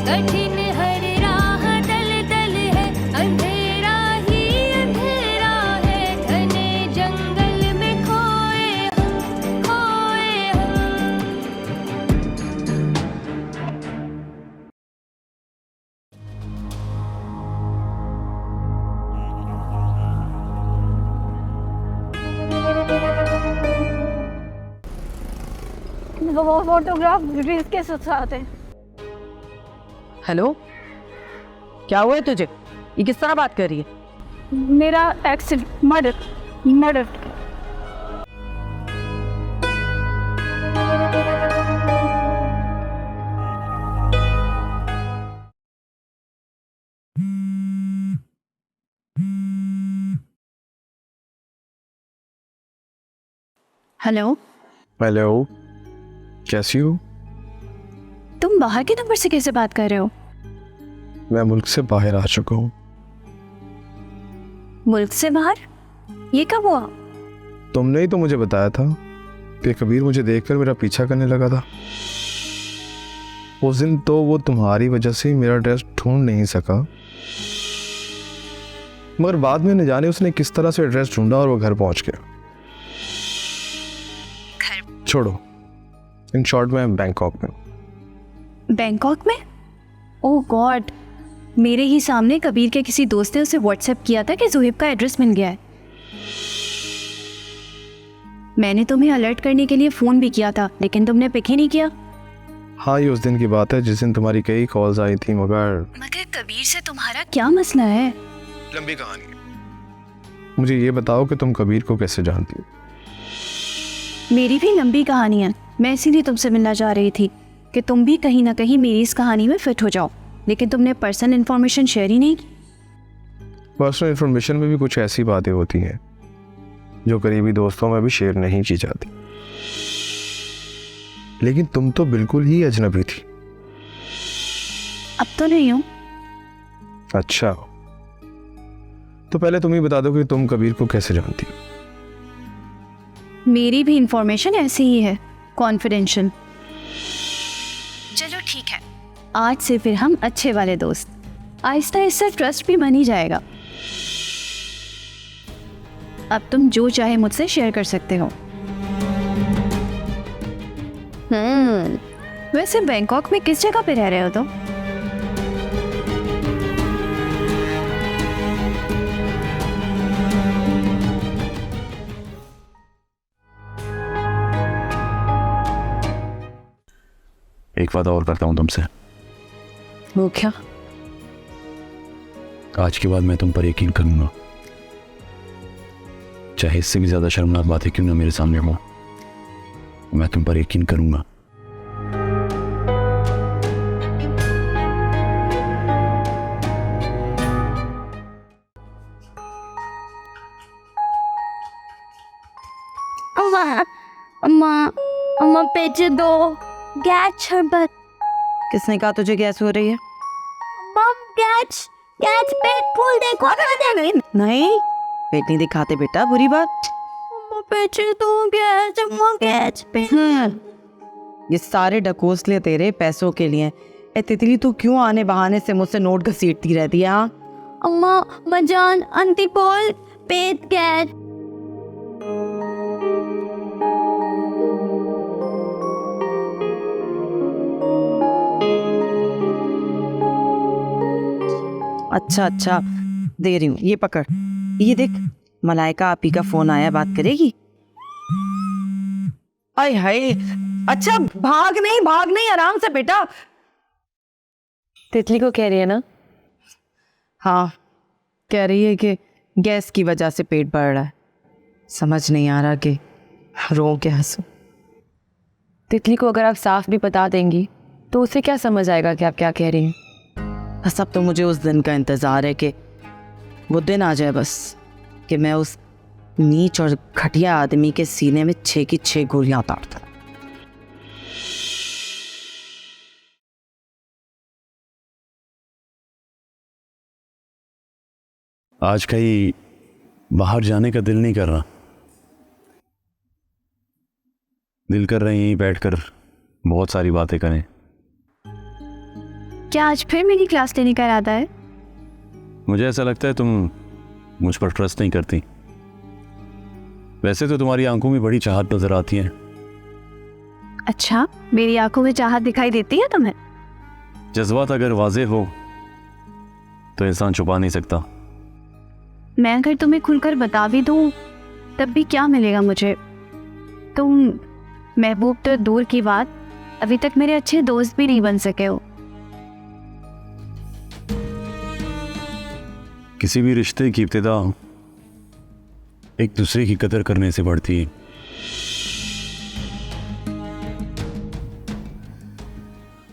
कठिन हर राह दल दल है, अंधेरा ही अंधेरा है, घने जंगल में खोए हम, खोए हम। वो फोटोग्राफ रील्स के साथ है। हेलो, क्या हुआ है तुझे? ये किस तरह बात कर रही है? मेरा accident, murder murder. Hello, hello, कैसी हो? तुम बाहर के नंबर से कैसे बात कर रहे हो? मैं मुल्क से बाहर आ चुका हूँ। मुल्क से बाहर? ये कब हुआ? तुमने ही तो मुझे बताया था कि कबीर मुझे देखकर मेरा पीछा करने लगा था। उस दिन तो वो तुम्हारी वजह से मेरा एड्रेस ढूंढ नहीं सका, मगर बाद में न जाने उसने किस तरह से एड्रेस ढूंढा और वो घर पहुंच गया। छोड़ो, इन शॉर्ट मैं बैंकॉक में। बैंकॉक में? ओह गॉड, मेरे ही सामने कबीर के किसी दोस्त ने उसे व्हाट्सएप किया था कि ज़ुहैब का एड्रेस मिल गया है। मैंने तुम्हें अलर्ट करने के लिए फ़ोन भी किया था, लेकिन तुमने पिक ही नहीं किया। हाँ, ये उस दिन की बात है जिस दिन तुम्हारी कई कॉल्स आई थी, मगर कबीर से तुम्हारा क्या मसला है? लंबी कहानी है। मुझे ये बताओ कि तुम कबीर को कैसे जानती हो? मेरी भी लंबी कहानी है। मैं इसीलिए तुमसे मिलना चाह रही थी कि तुम भी कहीं ना कहीं मेरी इस कहानी में फिट हो जाओ, लेकिन तुमने पर्सनल इन्फॉर्मेशन शेयर ही नहीं की। पर्सनल इन्फॉर्मेशन में भी कुछ ऐसी बातें होती हैं जो करीबी दोस्तों में भी शेयर नहीं की जाती, लेकिन तुम तो बिल्कुल ही अजनबी थी। अब तो नहीं हूँ। अच्छा, तो पहले तुम ही बता दो कि तुम कबीर को कैसे जानती हो? मेरी भी इंफॉर्मेशन ऐसी ही है, कॉन्फिडेंशियल। चलो ठीक है, आज से फिर हम अच्छे वाले दोस्त। आहिस्ता आहिस्ता ट्रस्ट भी बन ही जाएगा। अब तुम जो चाहे मुझसे शेयर कर सकते हो। वैसे बैंकॉक में किस जगह पे रह रहे हो तुम? एक वादा और करता हूं तुमसे। वो क्या? आज के बाद मैं तुम पर यकीन करूंगा, चाहे इससे भी ज्यादा शर्मनाक बातें क्यों ना मेरे सामने हो, मैं तुम पर यकीन करूंगा। अम्मा अम्मा अम्मा पेज दो, गैस शरबत। किसने कहा तुझे गैस हो रही है? मम गैस गैस पेट फूल देखो नहीं, पेट नहीं दिखाते बेटा, बुरी बात। अम्मा पेज दो, गैस अम्मा गैस पे। ये सारे डकोसले तेरे पैसों के लिए। ए तितली, तू क्यों आने बहाने से मुझसे नोट घसीटती रहती है? हाँ अम्मा मजान आंटी बोल पेट गैस। अच्छा अच्छा, दे रही हूँ, ये पकड़। ये देख, मलाइका आपी का फोन आया, बात करेगी? आय हाय, अच्छा भाग नहीं, आराम से बेटा। तितली को कह रही है ना? हाँ, कह रही है कि गैस की वजह से पेट बढ़ रहा है। समझ नहीं आ रहा कि रो क्या हंसूं। तितली को अगर आप साफ भी बता देंगी तो उसे क्या समझ आएगा कि आप क्या कह रही हैं? बस अब तो मुझे उस दिन का इंतज़ार है कि वो दिन आ जाए, बस कि मैं उस नीच और घटिया आदमी के सीने में 6 की 6 गोलियां उतारता। आज कहीं बाहर जाने का दिल नहीं कर रहा, दिल कर रहे हैं यहीं बैठकर बहुत सारी बातें करें। क्या आज फिर मेरी क्लास लेने का इरादा है? मुझे ऐसा लगता है तुम मुझ पर ट्रस्ट नहीं करती। वैसे तो तुम्हारी आंखों में बड़ी चाहत नजर आती है। अच्छा, मेरी आंखों में चाहत दिखाई देती है तुम्हें? जज्बात अगर वाजे हो तो इंसान छुपा नहीं सकता। मैं अगर तुम्हें खुलकर बता भी दूं तब भी क्या मिलेगा मुझे? तुम महबूब तो दूर की बात, अभी तक मेरे अच्छे दोस्त भी नहीं बन सके हो। किसी भी रिश्ते की इब्तिदा एक दूसरे की कदर करने से बढ़ती है।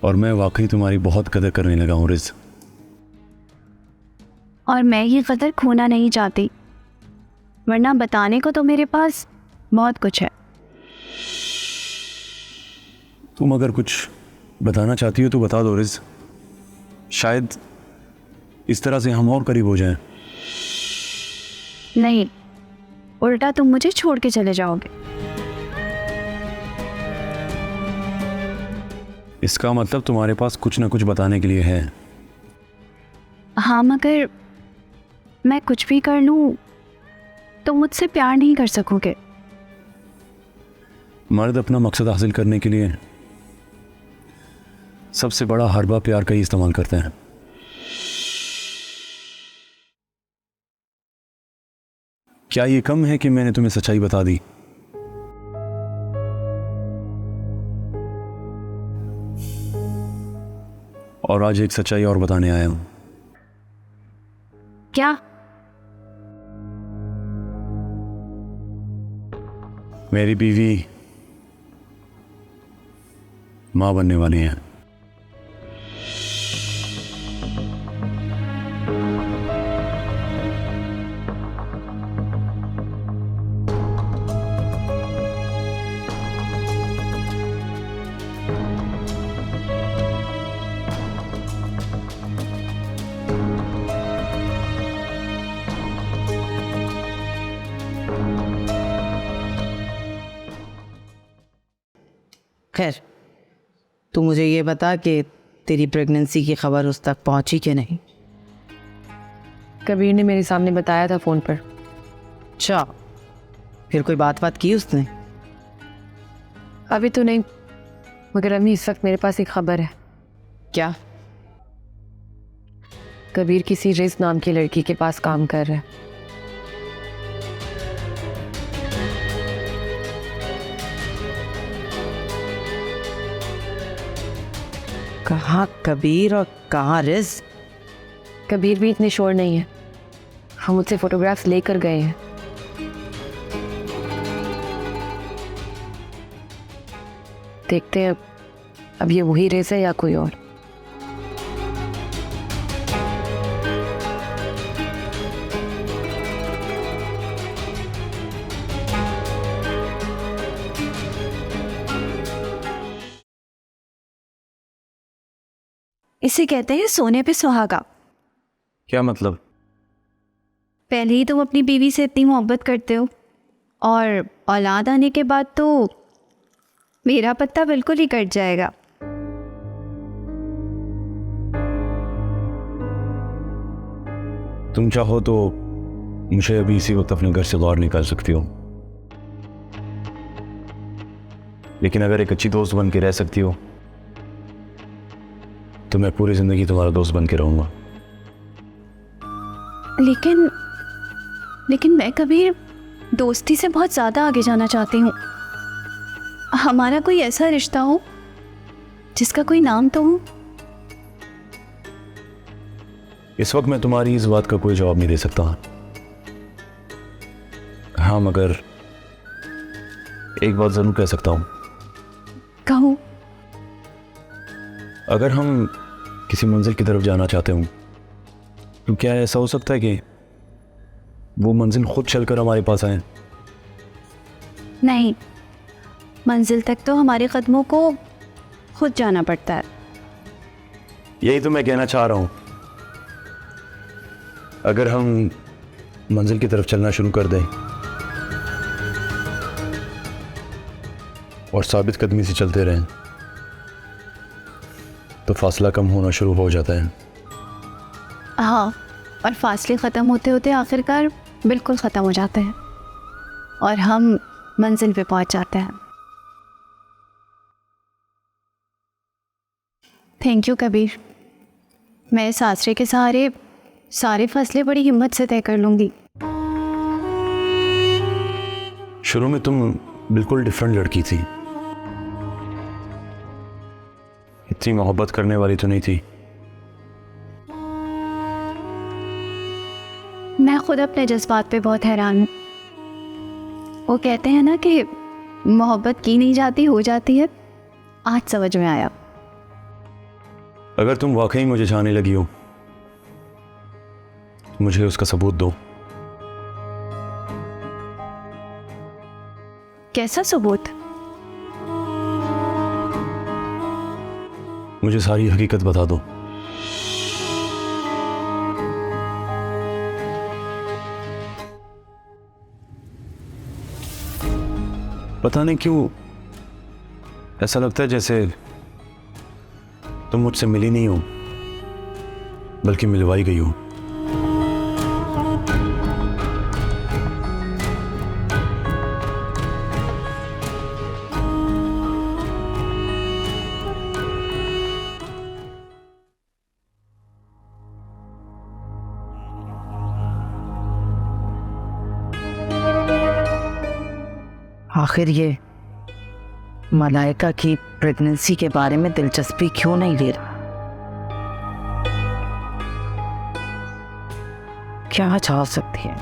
और मैं वाकई तुम्हारी बहुत कदर करने लगा हूँ रिज। और मैं ये कदर खोना नहीं चाहती, वरना बताने को तो मेरे पास बहुत कुछ है। तुम अगर कुछ बताना चाहती हो तो बता दो रिज, शायद इस तरह से हम और करीब हो जाएं। नहीं, उल्टा तुम मुझे छोड़ के चले जाओगे। इसका मतलब तुम्हारे पास कुछ ना कुछ बताने के लिए है। हाँ, मगर मैं कुछ भी कर लूँ तो मुझसे प्यार नहीं कर सकोगे। मर्द अपना मकसद हासिल करने के लिए सबसे बड़ा हरबा प्यार का ही इस्तेमाल करते हैं। क्या ये कम है कि मैंने तुम्हें सच्चाई बता दी? और आज एक सच्चाई और बताने आया हूं। क्या? मेरी बीवी मां बनने वाली है। खैर, तू मुझे ये बता कि तेरी प्रेगनेंसी की खबर उस तक पहुंची कि नहीं? कबीर ने मेरे सामने बताया था फ़ोन पर। अच्छा, फिर कोई बात की उसने? अभी तो नहीं, मगर अम्मी इस वक्त मेरे पास एक खबर है। क्या? कबीर किसी रिज नाम की लड़की के पास काम कर रहा है। कहाँ कबीर और कहाँ रिज? कबीर भी इतने श्योर नहीं है। हम मुझसे फोटोग्राफ्स लेकर गए हैं। देखते हैं अब ये वही रिज है या कोई और। इसे कहते हैं सोने पे सुहागा। क्या मतलब? पहले ही तुम अपनी बीवी से इतनी मोहब्बत करते हो और औलाद आने के बाद तो मेरा पत्ता बिल्कुल ही कट जाएगा। तुम चाहो तो मुझे अभी इसी वक्त अपने घर से बाहर निकाल सकती हो, लेकिन अगर एक अच्छी दोस्त बन के रह सकती हो तो मैं पूरी जिंदगी तुम्हारा दोस्त बन के रहूंगा। लेकिन मैं कभी दोस्ती से बहुत ज़्यादा आगे जाना चाहती हूँ। हमारा कोई ऐसा रिश्ता हो जिसका कोई नाम तो हो। इस वक्त मैं तुम्हारी इस बात का कोई जवाब नहीं दे सकता। हाँ, मगर एक बात जरूर कह सकता हूं। कहो। अगर हम किसी मंजिल की तरफ जाना चाहते हो तो क्या ऐसा हो सकता है कि वो मंजिल खुद चलकर हमारे पास आए? नहीं, मंजिल तक तो हमारे कदमों को खुद जाना पड़ता है। यही तो मैं कहना चाह रहा हूं। अगर हम मंजिल की तरफ चलना शुरू कर दें और साबित कदमी से चलते रहें तो फासला कम होना शुरू हो जाता है। हाँ, और फासले ख़त्म होते होते आखिरकार बिल्कुल ख़त्म हो जाते हैं और हम मंजिल पे पहुंच जाते हैं। Thank you Kabir. मैं इस आसरे के सहारे सारे फसले बड़ी हिम्मत से तय कर लूँगी। शुरू में तुम बिल्कुल डिफरेंट लड़की थी, इतनी मोहब्बत करने वाली तो नहीं थी। मैं खुद अपने जज्बात पे बहुत हैरान हूँ। वो कहते हैं ना कि मोहब्बत की नहीं जाती, हो जाती है। आज समझ में आया। अगर तुम वाकई मुझे चाहने लगी हो तो मुझे उसका सबूत दो। कैसा सबूत? मुझे सारी हकीकत बता दो। पता नहीं क्यों ऐसा लगता है जैसे तुम मुझसे मिली नहीं हो, बल्कि मिलवाई गई हो। आखिर ये मलाइका की प्रेगनेंसी के बारे में दिलचस्पी क्यों नहीं ले रहा? क्या चाह सकती है?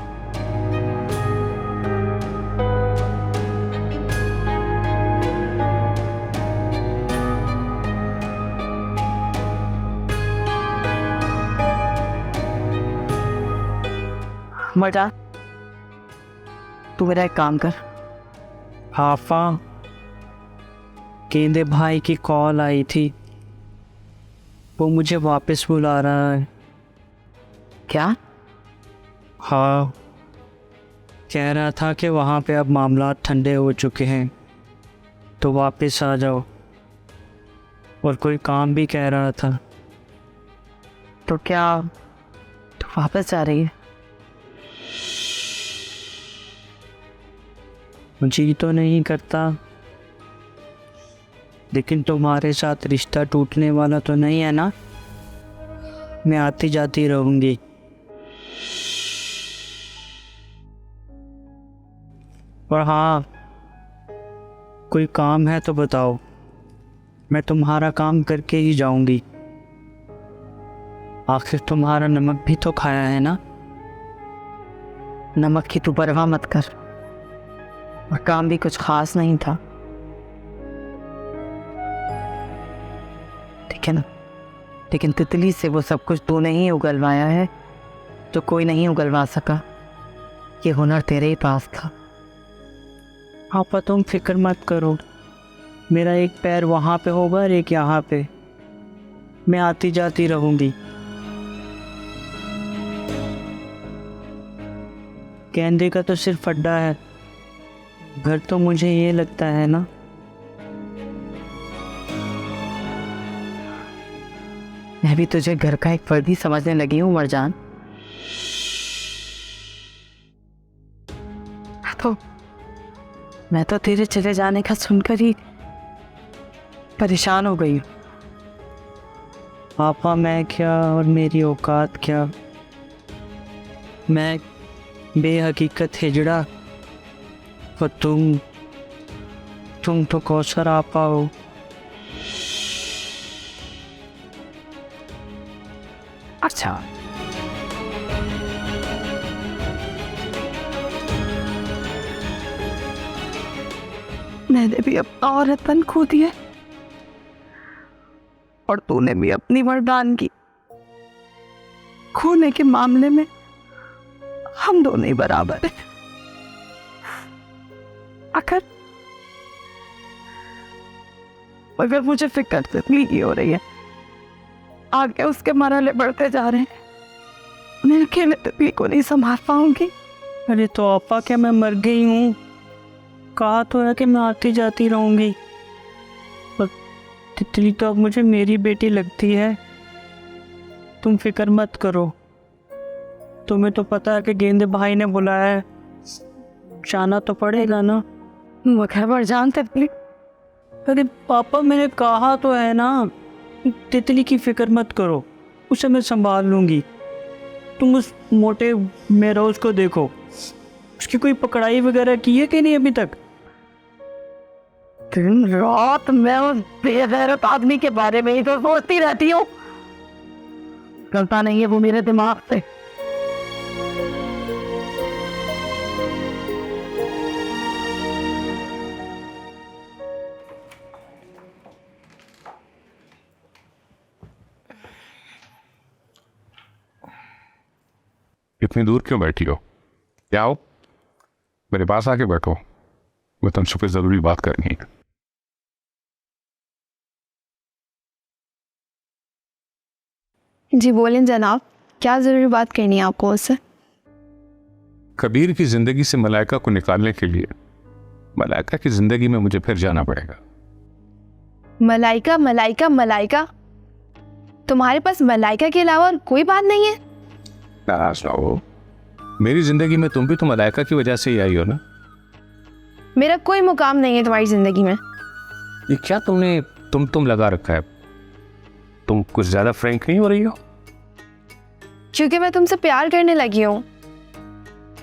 मर्दा, तू मेरा एक काम कर। आफा, गेंदे भाई की कॉल आई थी, वो मुझे वापस बुला रहा है। क्या? हाँ, कह रहा था कि वहाँ पे अब मामलात ठंडे हो चुके हैं तो वापस आ जाओ, और कोई काम भी कह रहा था। तो क्या तू वापस जा रही है? जी तो नहीं करता, लेकिन तुम्हारे साथ रिश्ता टूटने वाला तो नहीं है ना? मैं आती जाती रहूँगी। और हाँ, कोई काम है तो बताओ, मैं तुम्हारा काम करके ही जाऊँगी। आखिर तुम्हारा नमक भी तो खाया है ना? नमक की तू परवाह मत कर, और काम भी कुछ खास नहीं था, ठीक है ना? लेकिन तितली से वो सब कुछ तूने ही उगलवाया है जो कोई नहीं उगलवा सका। ये हुनर तेरे ही पास था। आपा, तुम फिक्र मत करो, मेरा एक पैर वहाँ पे होगा और एक यहाँ पे। मैं आती जाती रहूँगी। गेंदे का तो सिर्फ अड्डा है, घर तो मुझे ये लगता है ना। मैं भी तुझे घर का एक फर्द ही समझने लगी हूँ मरजान। मैं तो तेरे चले जाने का सुनकर ही परेशान हो गई हूँ। पापा, मैं क्या और मेरी औकात क्या? मैं बेहकीकत हिजड़ा, और तुम तो कौशर आपा हो। अच्छा, मैंने भी अपना औरतपन खो दिया और तूने भी अपनी मर्दानगी। खोने के मामले में हम दोनों ही बराबर हैं। मगर मुझे फिक्र तितली की हो रही है। आगे उसके मरहले बढ़ते जा रहे हैं, मैं अकेले तितली को नहीं संभाल पाऊंगी। अरे तो आपा, क्या मैं मर गई हूँ? कहा तो है कि मैं आती जाती रहूँगी, तितली तो अब मुझे मेरी बेटी लगती है। तुम फिक्र मत करो। तुम्हें तो पता है कि गेंदे भाई ने बुलाया है, जाना तो पड़ेगा ना। मगर जान तितली, अरे पापा मैंने कहा तो है ना, तितली की फिक्र मत करो, उसे मैं संभाल लूँगी। तुम उस मोटे मेरोज को देखो, उसकी कोई पकड़ाई वगैरह की है कि नहीं अभी तक? दिन रात मैं उस बेगैरत आदमी के बारे में ही तो सोचती रहती हूँ। चलता नहीं है वो मेरे दिमाग से। इतनी दूर क्यों बैठी हो? क्या हो, मेरे पास आके बैठो, मैं तुमसे कोई जरूरी बात करनी है। जी बोलें जनाब, क्या ज़रूरी बात करनी है आपको उससे? कबीर की जिंदगी से मलाइका को निकालने के लिए मलाइका की जिंदगी में मुझे फिर जाना पड़ेगा। मलाइका मलाइका मलाइका, तुम्हारे पास मलाइका के अलावा और कोई बात नहीं है? नाराज ना हो, मेरी जिंदगी में तुम भी तो मलाइका की वजह से ही आई हो ना। मेरा कोई मुकाम नहीं है तुम्हारी जिंदगी में। ये क्या तुमने तुम लगा रखा है? तुम कुछ ज्यादा फ्रैंक नहीं हो रही हो? क्योंकि मैं तुमसे प्यार करने लगी हूँ,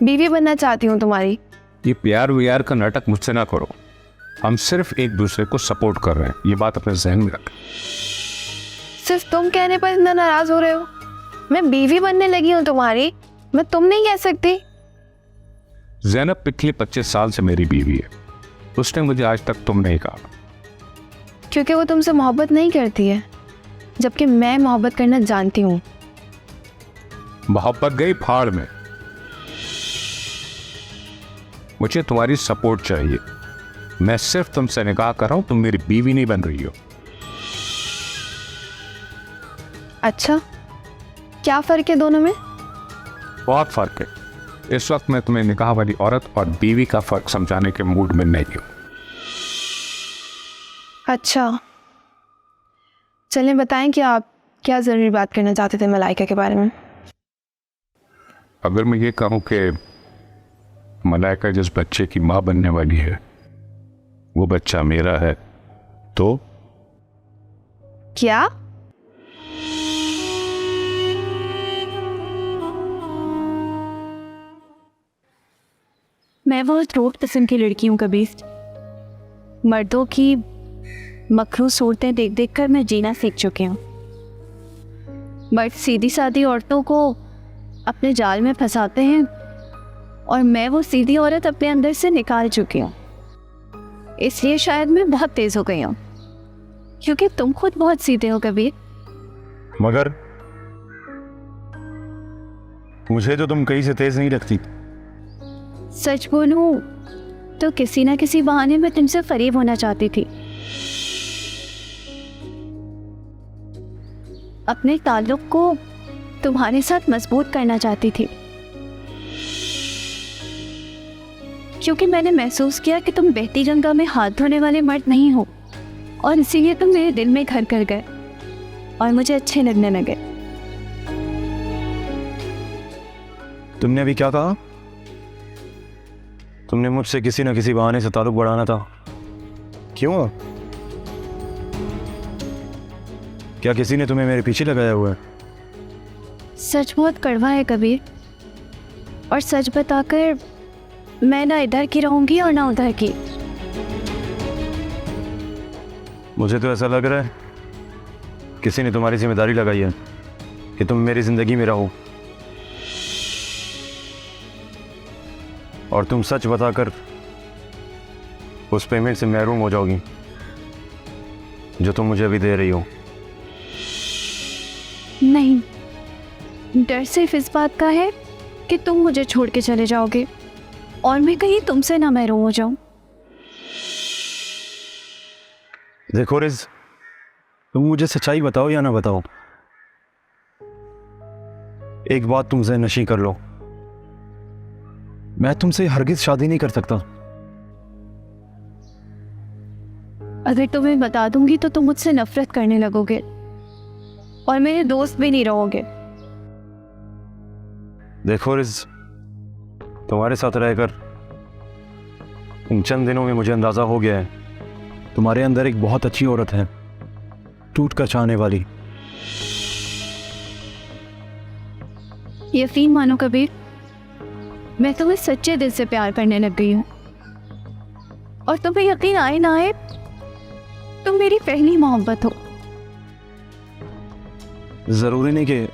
बीवी बनना चाहती हूँ तुम्हारी। ये प्यार व्यार का नाटक मुझसे ना करो, हम सिर्फ एक दूसरे को सपोर्ट कर रहे हैं, ये बात अपने जहन में रख। सिर्फ तुम कहने पर इतना नाराज हो रहे हो? मैं बीवी बनने लगी हूँ तुम्हारी, मैं तुम नहीं कह सकती? ज़ैनब पिछले 25 साल से मेरी बीवी है, उसने मुझे आज तक तुम नहीं कहा। क्योंकि वो तुमसे मोहब्बत नहीं करती है, जबकि मैं मोहब्बत करना जानती हूँ। मोहब्बत गई फाड़ में, मुझे तुम्हारी सपोर्ट चाहिए। मैं सिर्फ तुमसे निकाह कर रहा हूं, तुम मेरी बीवी नहीं बन रही हो। अच्छा, क्या फ़र्क है दोनों में? बहुत फर्क है। इस वक्त मैं तुम्हें निकाह वाली औरत और बीवी का फर्क समझाने के मूड में नहीं हूं। अच्छा, चलें बताएं कि आप क्या ज़रूरी बात करना चाहते थे मलाइका के बारे में? अगर मैं ये कहूं कि मलाइका जिस बच्चे की माँ बनने वाली है वो बच्चा मेरा है, तो? क्या? मैं बहुत रोक किस्म की लड़की हूँ कबीर। मर्दों की मकरू सूरतें देख देख कर मैं जीना सीख चुकी हूँ। मर्द सीधी सादी औरतों को अपने जाल में फंसाते हैं और मैं वो सीधी औरत अपने अंदर से निकाल चुकी हूँ। इसलिए शायद मैं बहुत तेज़ हो गई हूँ, क्योंकि तुम खुद बहुत सीधे हो कबीर। मगर मुझे तो तुम कहीं से तेज नहीं लगती। सच बोलूं तो किसी ना किसी बहाने में तुमसे करीब होना चाहती थी। अपने ताल्लुक को तुम्हारे साथ मजबूत करना चाहती थी, क्योंकि मैंने महसूस किया कि तुम बहती गंगा में हाथ धोने वाले मर्द नहीं हो, और इसीलिए तुम मेरे दिल में घर कर गए और मुझे अच्छे लगने लगे। तुमने अभी क्या कहा? तुमने मुझसे किसी न किसी बहाने से ताल्लुक बढ़ाना था। क्यों? क्या किसी ने तुम्हें मेरे पीछे लगाया हुआ है? सच बहुत कड़वा है कबीर, और सच बताकर मैं ना इधर की रहूंगी और ना उधर की। मुझे तो ऐसा लग रहा है किसी ने तुम्हारी जिम्मेदारी लगाई है कि तुम मेरी जिंदगी में रहो, और तुम सच बताकर उस पेमेंट से महरूम हो जाओगी जो तुम मुझे अभी दे रही हो। नहीं, डर सिर्फ इस बात का है कि तुम मुझे छोड़ के चले जाओगे और मैं कहीं तुमसे ना महरूम हो जाऊं। देखो रिज, तुम मुझे सच्चाई बताओ या ना बताओ, एक बात तुम ज़हन नशीं कर लो, मैं तुमसे हरगिज शादी नहीं कर सकता। अगर तुम्हें बता दूंगी तो तुम मुझसे नफरत करने लगोगे और मेरे दोस्त भी नहीं रहोगे। देखो रिज, तुम्हारे साथ रहकर इन चंद दिनों में मुझे अंदाज़ा हो गया है तुम्हारे अंदर एक बहुत अच्छी औरत है, टूट कर चाहने वाली। यकीन मानो कबीर, मैं तुम्हें सच्चे दिल से प्यार करने लग गई हूँ। और तुम्हें यकीन आए ना आए, तुम मेरी पहली मोहब्बत हो। ज़रूरी नहीं कि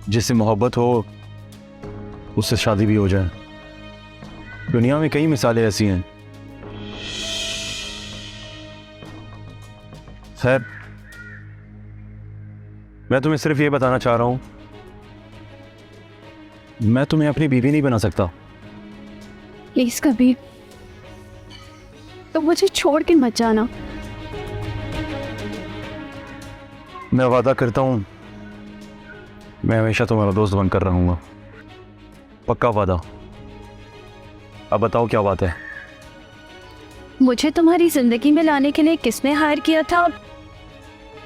जिससे मोहब्बत हो उससे शादी भी हो जाए। दुनिया में कई मिसालें ऐसी हैं। खैर, मैं तुम्हें सिर्फ ये बताना चाह रहा हूं, मैं तुम्हें अपनी बीवी नहीं बना सकता। प्लीज कबीर, तुम मुझे छोड़ के मत जाना। मैं वादा करता हूं, मैं हमेशा तुम्हारा दोस्त बनकर रहूंगा, पक्का वादा। अब बताओ क्या बात है? मुझे तुम्हारी जिंदगी में लाने के लिए किसने हायर किया था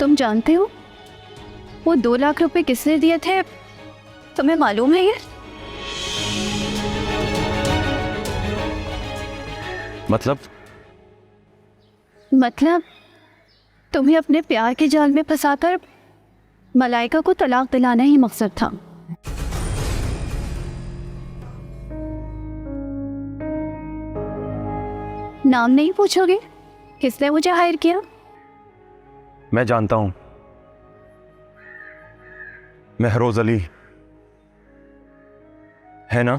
तुम जानते हो? वो 2 लाख रुपए किसने दिए थे तुम्हें मालूम है? ये मतलब तुम्हें अपने प्यार के जाल में फंसाकर मलाइका को तलाक दिलाना ही मकसद था। नाम नहीं पूछोगे किसने मुझे हायर किया? मैं जानता हूं, महरोज अली है ना?